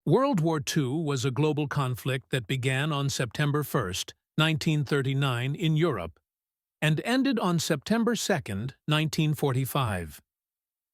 World War II was a global conflict that began on September 1, 1939 in Europe and ended on September 2, 1945.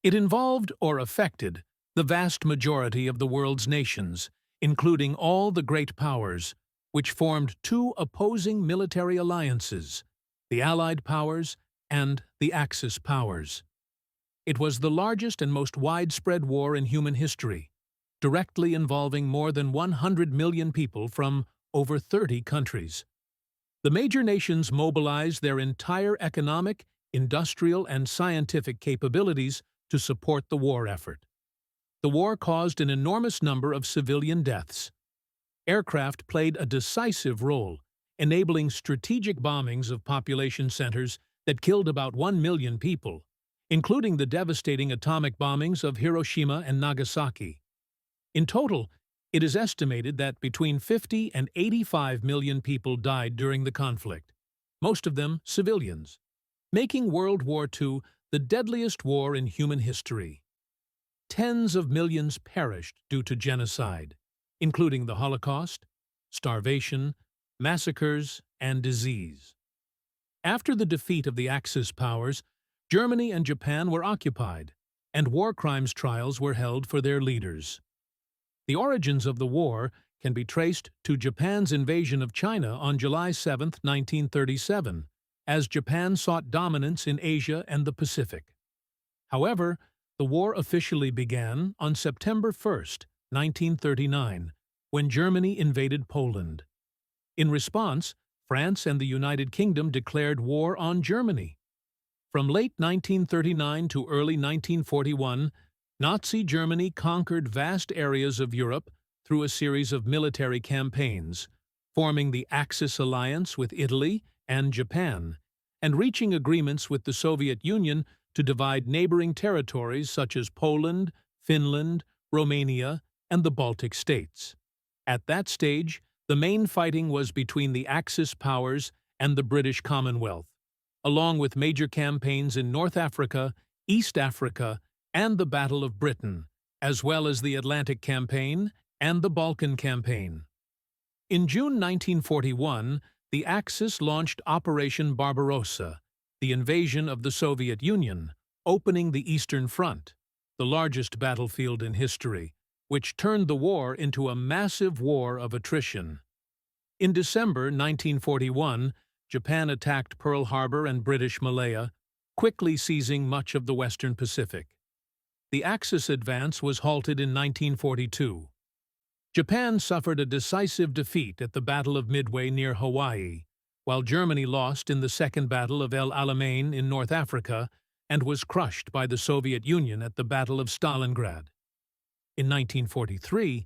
It involved or affected the vast majority of the world's nations, including all the great powers, which formed two opposing military alliances, the Allied powers and the Axis powers. It was the largest and most widespread war in human history, directly involving more than 100 million people from over 30 countries. The major nations mobilized their entire economic, industrial, and scientific capabilities to support the war effort. The war caused an enormous number of civilian deaths. Aircraft played a decisive role, enabling strategic bombings of population centers that killed about 1 million people, including the devastating atomic bombings of Hiroshima and Nagasaki. In total, it is estimated that between 50 and 85 million people died during the conflict, most of them civilians, making World War II the deadliest war in human history. Tens of millions perished due to genocide, including the Holocaust, starvation, massacres, and disease. After the defeat of the Axis powers, Germany and Japan were occupied, and war crimes trials were held for their leaders. The origins of the war can be traced to Japan's invasion of China on July 7, 1937, as Japan sought dominance in Asia and the Pacific. However, the war officially began on September 1, 1939, when Germany invaded Poland. In response, France and the United Kingdom declared war on Germany. From late 1939 to early 1941, Nazi Germany conquered vast areas of Europe through a series of military campaigns, forming the Axis alliance with Italy and Japan, and reaching agreements with the Soviet Union to divide neighboring territories such as Poland, Finland, Romania, and the Baltic states. At that stage, the main fighting was between the Axis powers and the British Commonwealth, along with major campaigns in North Africa, East Africa, and the Battle of Britain, as well as the Atlantic Campaign and the Balkan Campaign. In June 1941, the Axis launched Operation Barbarossa, the invasion of the Soviet Union, opening the Eastern Front, the largest battlefield in history, which turned the war into a massive war of attrition. In December 1941, Japan attacked Pearl Harbor and British Malaya, quickly seizing much of the Western Pacific. The Axis advance was halted in 1942. Japan suffered a decisive defeat at the Battle of Midway near Hawaii, while Germany lost in the Second Battle of El Alamein in North Africa and was crushed by the Soviet Union at the Battle of Stalingrad. In 1943,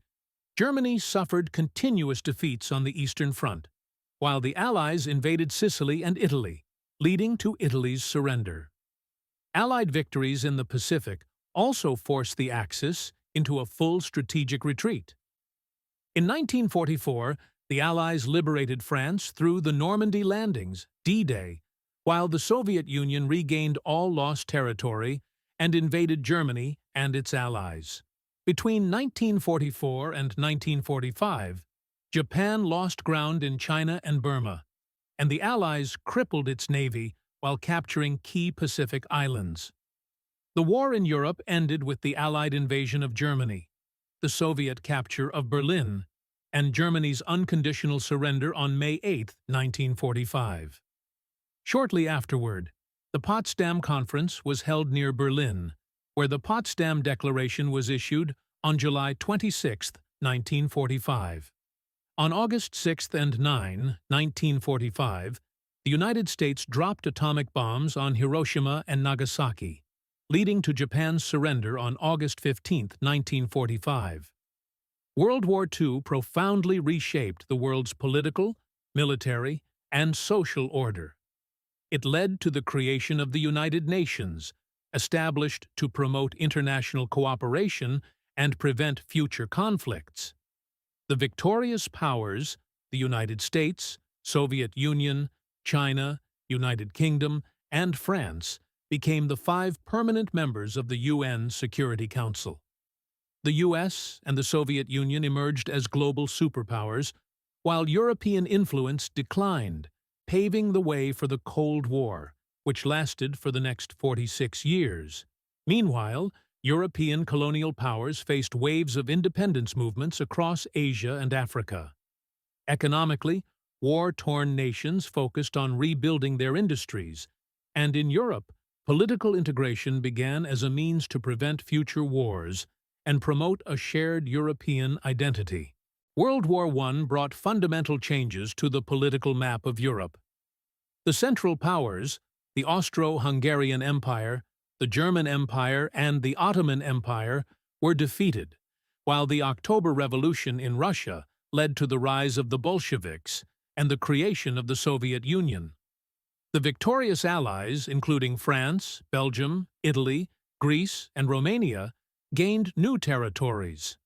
Germany suffered continuous defeats on the Eastern Front, while the Allies invaded Sicily and Italy, leading to Italy's surrender. Allied victories in the Pacific also forced the Axis into a full strategic retreat. In 1944, the Allies liberated France through the Normandy landings, D-Day, while the Soviet Union regained all lost territory and invaded Germany and its allies. Between 1944 and 1945, Japan lost ground in China and Burma, and the Allies crippled its navy while capturing key Pacific islands. The war in Europe ended with the Allied invasion of Germany, the Soviet capture of Berlin, and Germany's unconditional surrender on May 8, 1945. Shortly afterward, the Potsdam Conference was held near Berlin, where the Potsdam Declaration was issued on July 26, 1945. On August 6 and 9, 1945, the United States dropped atomic bombs on Hiroshima and Nagasaki, leading to Japan's surrender on August 15, 1945. World War II profoundly reshaped the world's political, military, and social order. It led to the creation of the United Nations, established to promote international cooperation and prevent future conflicts. The victorious powers, the United States, Soviet Union, China, United Kingdom, and France, became the 5 permanent members of the UN Security Council. The US and the Soviet Union emerged as global superpowers, while European influence declined, paving the way for the Cold War, which lasted for the next 46 years. Meanwhile, European colonial powers faced waves of independence movements across Asia and Africa. Economically, war-torn nations focused on rebuilding their industries, and in Europe, political integration began as a means to prevent future wars and promote a shared European identity. World War I brought fundamental changes to the political map of Europe. The Central Powers, the Austro-Hungarian Empire, the German Empire, and the Ottoman Empire, were defeated, while the October Revolution in Russia led to the rise of the Bolsheviks and the creation of the Soviet Union. The victorious Allies, including France, Belgium, Italy, Greece, and Romania, gained new territories.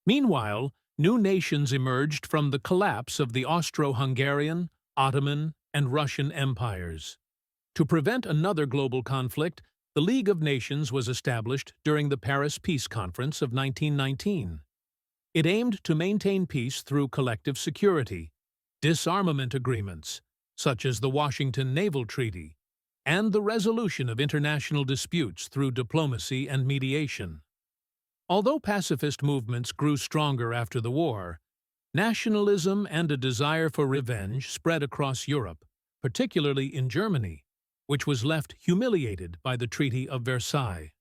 Meanwhile, new nations emerged from the collapse of the Austro-Hungarian, Ottoman, and Russian empires. To prevent another global conflict, the League of Nations was established during the Paris Peace Conference of 1919. It aimed to maintain peace through collective security, disarmament agreements, such as the Washington Naval Treaty, and the resolution of international disputes through diplomacy and mediation. Although pacifist movements grew stronger after the war, nationalism and a desire for revenge spread across Europe, particularly in Germany, which was left humiliated by the Treaty of Versailles.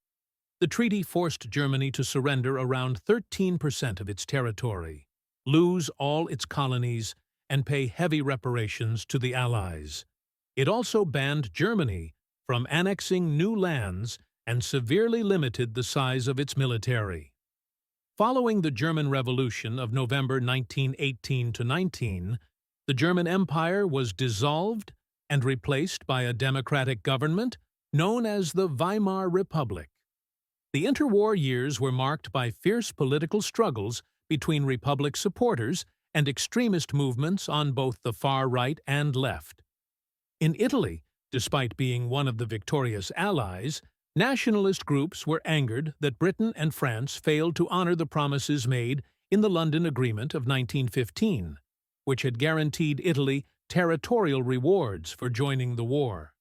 The treaty forced Germany to surrender around 13% of its territory, lose all its colonies, and pay heavy reparations to the Allies. It also banned Germany from annexing new lands and severely limited the size of its military. Following the German Revolution of November 1918–19, the German Empire was dissolved and replaced by a democratic government known as the Weimar Republic. The interwar years were marked by fierce political struggles between Republic supporters and extremist movements on both the far right and left. In Italy, despite being one of the victorious Allies, nationalist groups were angered that Britain and France failed to honor the promises made in the London Agreement of 1915, which had guaranteed Italy territorial rewards for joining the war.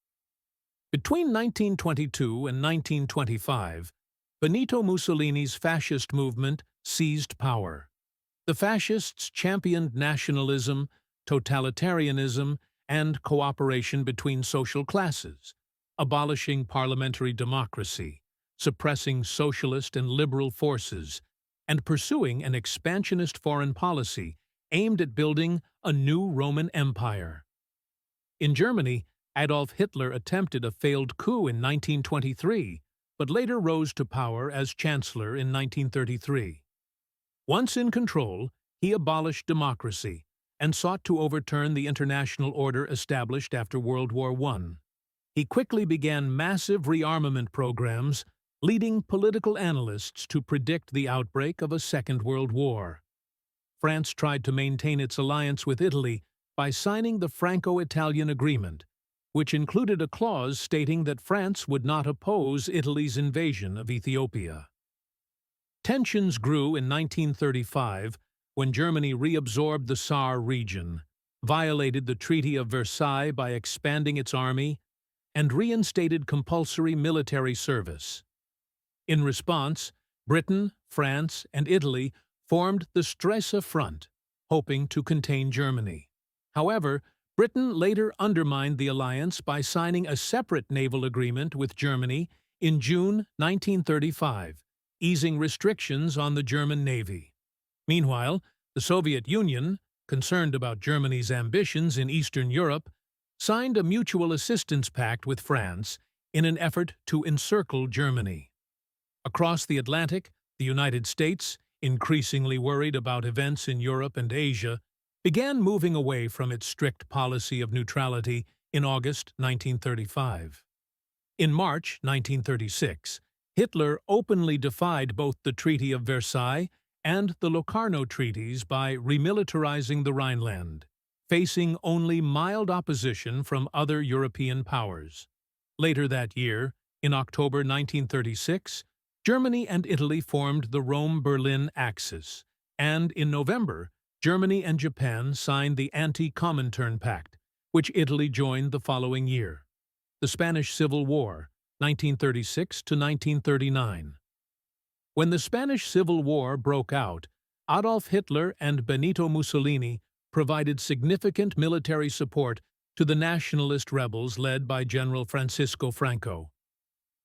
Between 1922 and 1925, Benito Mussolini's fascist movement seized power. The fascists championed nationalism, totalitarianism, and cooperation between social classes, abolishing parliamentary democracy, suppressing socialist and liberal forces, and pursuing an expansionist foreign policy aimed at building a new Roman Empire. In Germany, Adolf Hitler attempted a failed coup in 1923, but later rose to power as Chancellor in 1933. Once in control, he abolished democracy and sought to overturn the international order established after World War I. He quickly began massive rearmament programs, leading political analysts to predict the outbreak of a Second World War. France tried to maintain its alliance with Italy by signing the Franco-Italian Agreement, which included a clause stating that France would not oppose Italy's invasion of Ethiopia. Tensions grew in 1935 when Germany reabsorbed the Saar region, violated the Treaty of Versailles by expanding its army, and reinstated compulsory military service. In response, Britain, France, and Italy formed the Stresa Front, hoping to contain Germany. However, Britain later undermined the alliance by signing a separate naval agreement with Germany in June 1935, easing restrictions on the German Navy. Meanwhile, the Soviet Union, concerned about Germany's ambitions in Eastern Europe, signed a mutual assistance pact with France in an effort to encircle Germany. Across the Atlantic, the United States, increasingly worried about events in Europe and Asia, began moving away from its strict policy of neutrality in August 1935. In March 1936, Hitler openly defied both the Treaty of Versailles and the Locarno Treaties by remilitarizing the Rhineland, facing only mild opposition from other European powers. Later that year, in October 1936, Germany and Italy formed the Rome-Berlin Axis, and in November, Germany and Japan signed the Anti-Comintern Pact, which Italy joined the following year. The Spanish Civil War, 1936 to 1939. When the Spanish Civil War broke out, Adolf Hitler and Benito Mussolini provided significant military support to the nationalist rebels led by General Francisco Franco.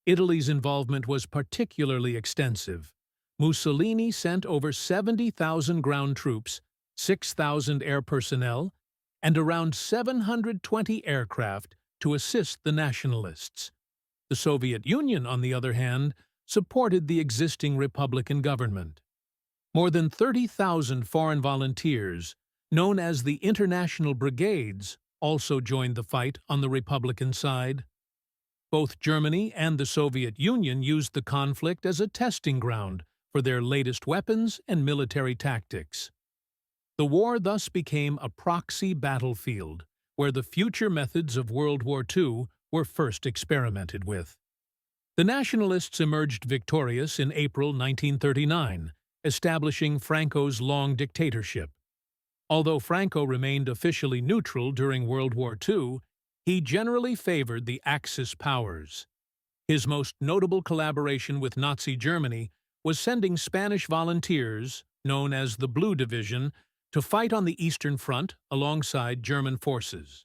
Italy's involvement was particularly extensive. Mussolini sent over 70,000 ground troops, 6,000 air personnel, and around 720 aircraft to assist the nationalists. The Soviet Union, on the other hand, supported the existing Republican government. More than 30,000 foreign volunteers, known as the International Brigades, also joined the fight on the Republican side. Both Germany and the Soviet Union used the conflict as a testing ground for their latest weapons and military tactics. The war thus became a proxy battlefield, where the future methods of World War II were first experimented with. The nationalists emerged victorious in April 1939, establishing Franco's long dictatorship. Although Franco remained officially neutral during World War II, he generally favored the Axis powers. His most notable collaboration with Nazi Germany was sending Spanish volunteers, known as the Blue Division, to fight on the Eastern Front alongside German forces.